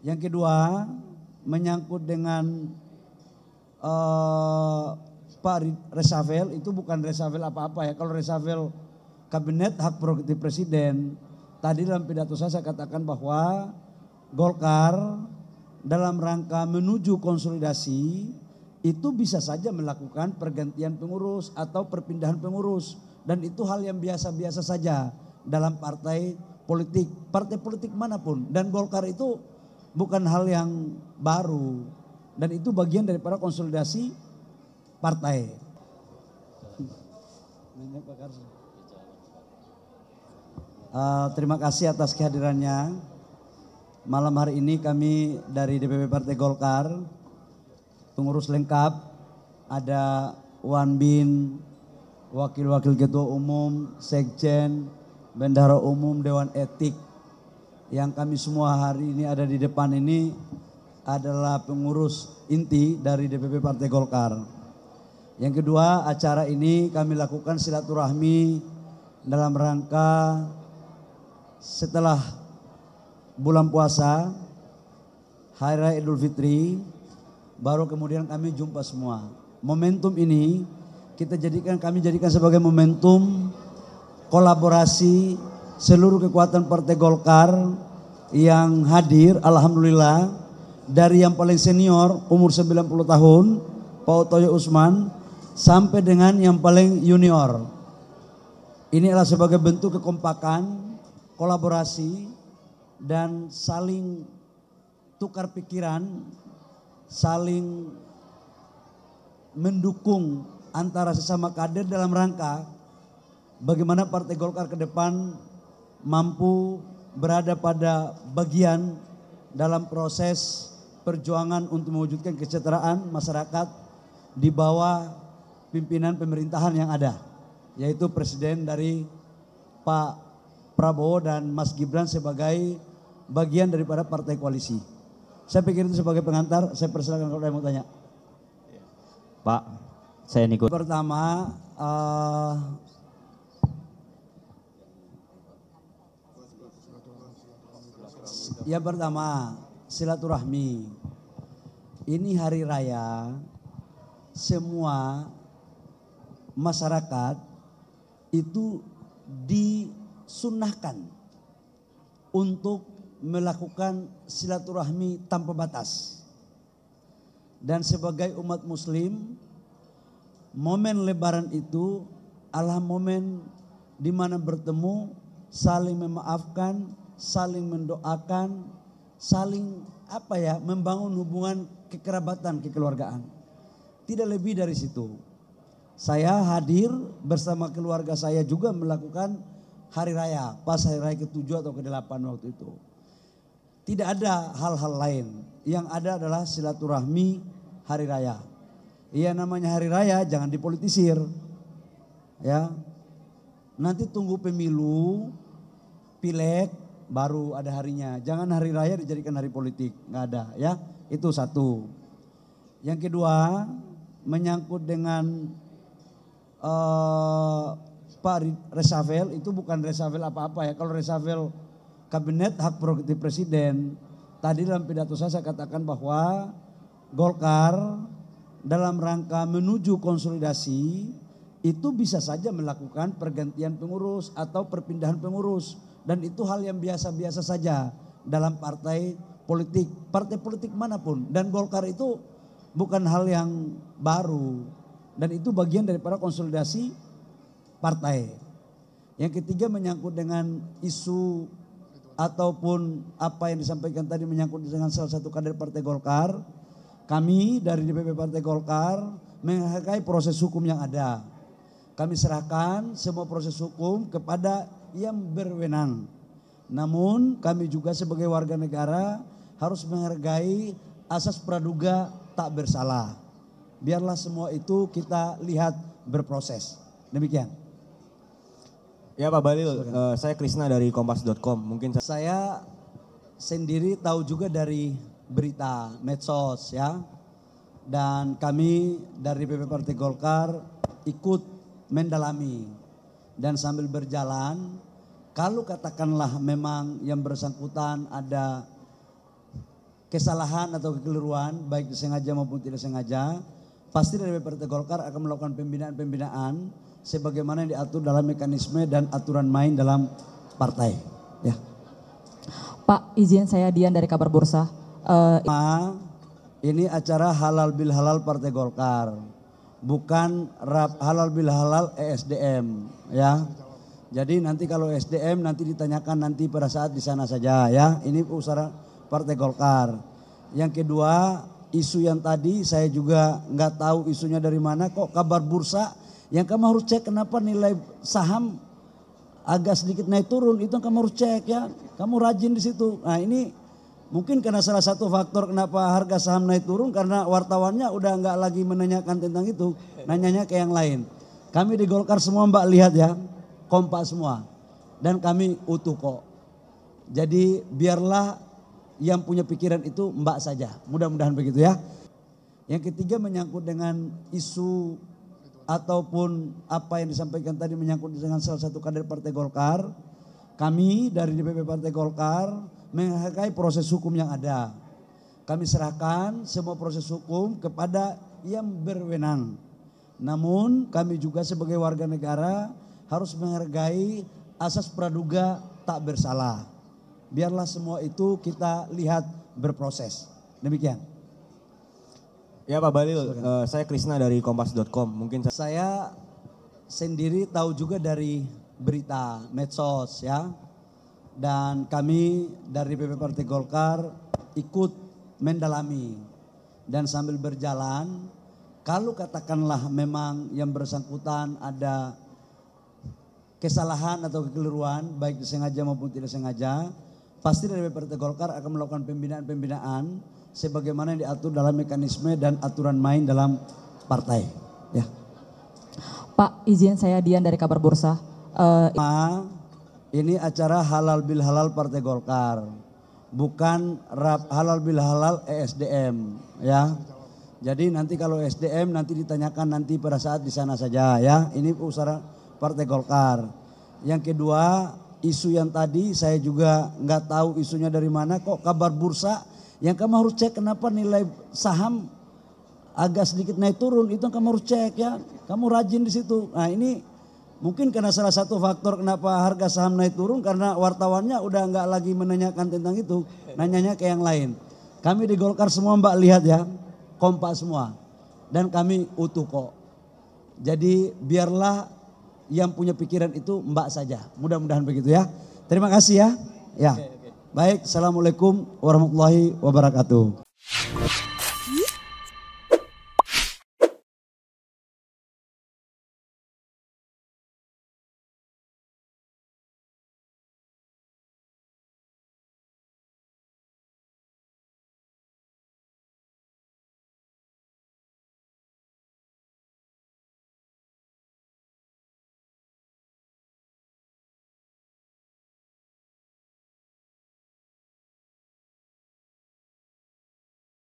Yang kedua menyangkut dengan Pak reshuffle, itu bukan reshuffle apa-apa ya. Kalau reshuffle kabinet hak prerogatif presiden. Tadi dalam pidato saya katakan bahwa Golkar dalam rangka menuju konsolidasi itu bisa saja melakukan pergantian pengurus atau perpindahan pengurus. Dan itu hal yang biasa-biasa saja dalam partai politik manapun. Dan Golkar itu bukan hal yang baru. Dan itu bagian daripada konsolidasi partai. Terima kasih atas kehadirannya. Malam hari ini kami dari DPP Partai Golkar, pengurus lengkap, ada Wan Bin, wakil-wakil ketua umum, sekjen, bendahara umum, dewan etik. Yang kami semua hari ini ada di depan ini adalah pengurus inti dari DPP Partai Golkar. Yang kedua, acara ini kami lakukan silaturahmi dalam rangka setelah bulan puasa, Hari Raya Idul Fitri, baru kemudian kami jumpa semua. Momentum ini kami jadikan sebagai momentum kolaborasi seluruh kekuatan Partai Golkar yang hadir, alhamdulillah, dari yang paling senior umur 90 tahun, Pak Otoyo Usman, sampai dengan yang paling junior. Ini adalah sebagai bentuk kekompakan, kolaborasi, dan saling tukar pikiran, saling mendukung antara sesama kader dalam rangka bagaimana Partai Golkar ke depan mampu berada pada bagian dalam proses perjuangan untuk mewujudkan kesejahteraan masyarakat di bawah pimpinan pemerintahan yang ada, yaitu presiden dari Pak Prabowo dan Mas Gibran sebagai bagian daripada partai koalisi. Saya pikir itu sebagai pengantar. Saya persilakan kalau ada yang mau tanya. Pak, saya Niko. Pertama, yang pertama silaturahmi. Ini hari raya, semua masyarakat itu disunahkan untuk melakukan silaturahmi tanpa batas. Dan sebagai umat muslim, momen lebaran itu adalah momen di mana bertemu, saling memaafkan, saling mendoakan, saling membangun hubungan kekerabatan, kekeluargaan. Tidak lebih dari situ. Saya hadir bersama keluarga saya juga melakukan hari raya, pas hari raya ke-7 atau ke-8 waktu itu. Tidak ada hal-hal lain, yang ada adalah silaturahmi hari raya. Iya, namanya hari raya jangan dipolitisir. Ya. Nanti tunggu pemilu, pileg baru ada harinya. Jangan hari raya dijadikan hari politik, nggak ada ya. Itu satu. Yang kedua, menyangkut dengan Pak reshuffle, itu bukan reshuffle apa-apa ya. Kalau reshuffle kabinet hak prerogatif presiden, tadi dalam pidato saya katakan bahwa Golkar dalam rangka menuju konsolidasi itu bisa saja melakukan pergantian pengurus atau perpindahan pengurus. Dan itu hal yang biasa-biasa saja dalam partai politik manapun. Dan Golkar itu bukan hal yang baru. Dan itu bagian daripada konsolidasi partai. Yang ketiga menyangkut dengan isu ataupun apa yang disampaikan tadi menyangkut dengan salah satu kader Partai Golkar. Kami dari DPP Partai Golkar menghargai proses hukum yang ada. Kami serahkan semua proses hukum kepada yang berwenang. Namun kami juga sebagai warga negara harus menghargai asas praduga tak bersalah. Biarlah semua itu kita lihat berproses. Demikian. Ya Pak Bahlil, saya Krisna dari kompas.com. Mungkin saya sendiri tahu juga dari berita medsos ya. Dan kami dari DPP Partai Golkar ikut mendalami. Dan sambil berjalan, kalau katakanlah memang yang bersangkutan ada kesalahan atau kekeliruan baik disengaja maupun tidak sengaja, pasti dari Partai Golkar akan melakukan pembinaan sebagaimana yang diatur dalam mekanisme dan aturan main dalam partai. Ya. Pak, izin saya Dian dari Kabar Bursa. Ini acara halal bil halal Partai Golkar, bukan halal bil halal ESDM, ya. Jadi nanti kalau SDM nanti ditanyakan nanti pada saat di sana saja, ya. Ini usaha Partai Golkar. Yang kedua, isu yang tadi saya juga nggak tahu isunya dari mana, kok Kabar Bursa yang kamu harus cek kenapa nilai saham agak sedikit naik turun, itu kamu harus cek, ya. Kamu rajin di situ. Nah ini mungkin karena salah satu faktor kenapa harga saham naik turun karena wartawannya udah nggak lagi menanyakan tentang itu, nanyanya ke yang lain. Kami di Golkar semua Mbak lihat ya, kompak semua dan kami utuh kok. Jadi biarlah yang punya pikiran itu Mbak saja, mudah-mudahan begitu ya. Yang ketiga menyangkut dengan isu ataupun apa yang disampaikan tadi menyangkut dengan salah satu kader Partai Golkar. Kami dari DPP Partai Golkar menghargai proses hukum yang ada. Kami serahkan semua proses hukum kepada yang berwenang. Namun kami juga sebagai warga negara harus menghargai asas praduga tak bersalah. Biarlah semua itu kita lihat berproses. Demikian. Ya Pak Bahlil, saya Krisna dari Kompas.com. Mungkin saya sendiri tahu juga dari berita medsos ya. Dan kami dari DPP Partai Golkar ikut mendalami. Dan sambil berjalan, kalau katakanlah memang yang bersangkutan ada kesalahan atau kekeliruan baik disengaja maupun tidak sengaja, pasti dari Partai Golkar akan melakukan pembinaan sebagaimana yang diatur dalam mekanisme dan aturan main dalam partai. Ya. Pak, izin saya Dian dari Kabar Bursa. Ini acara halal bil halal Partai Golkar, bukan halal bil halal ESDM, ya. Jadi nanti kalau SDM nanti ditanyakan nanti pada saat di sana saja, ya. Ini usaha Partai Golkar. Yang kedua, isu yang tadi saya juga nggak tahu isunya dari mana, kok Kabar Bursa yang kamu harus cek kenapa nilai saham agak sedikit naik turun, itu kamu harus cek, ya. Kamu rajin di situ. Nah ini mungkin karena salah satu faktor kenapa harga saham naik turun karena wartawannya udah nggak lagi menanyakan tentang itu, nanyanya ke yang lain. Kami di Golkar semua Mbak lihat ya, kompak semua dan kami utuh kok. Jadi biarlah yang punya pikiran itu Mbak saja, mudah-mudahan begitu ya. Terima kasih ya. Ya. Baik, assalamualaikum warahmatullahi wabarakatuh.